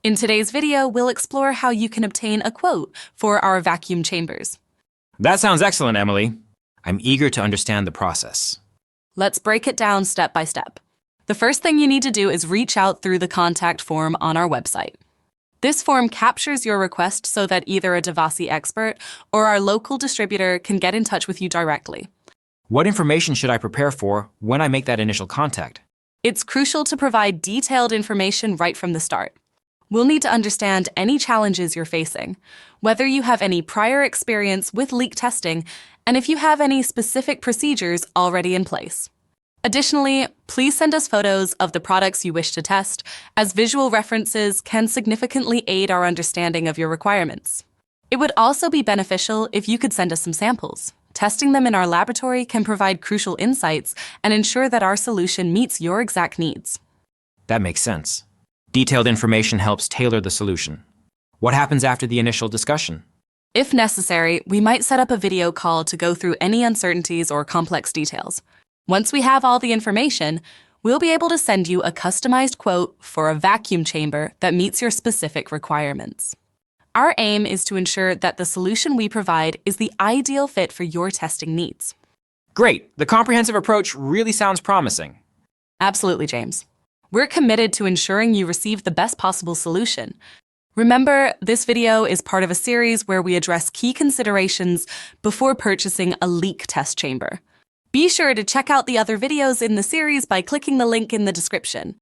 In today's video, we'll explore how you can obtain a quote for our vacuum chambers. That sounds excellent, Emily. I'm eager to understand the process. Let's break it down step by step. The first thing you need to do is reach out through the contact form on our website. This form captures your request so that either a Dvaci expert or our local distributor can get in touch with you directly. What information should I prepare for when I make that initial contact? It's crucial to provide detailed information right from the start. We'll need to understand any challenges you're facing, whether you have any prior experience with leak testing, and if you have any specific procedures already in place. Additionally, please send us photos of the products you wish to test, as visual references can significantly aid our understanding of your requirements. It would also be beneficial if you could send us some samples. Testing them in our laboratory can provide crucial insights and ensure that our solution meets your exact needs. That makes sense. Detailed information helps tailor the solution. What happens after the initial discussion? If necessary, we might set up a video call to go through any uncertainties or complex details. Once we have all the information, we'll be able to send you a customized quote for a vacuum chamber that meets your specific requirements. Our aim is to ensure that the solution we provide is the ideal fit for your testing needs. Great! The comprehensive approach really sounds promising. Absolutely, James. We're committed to ensuring you receive the best possible solution. Remember, this video is part of a series where we address key considerations before purchasing a leak test chamber. Be sure to check out the other videos in the series by clicking the link in the description.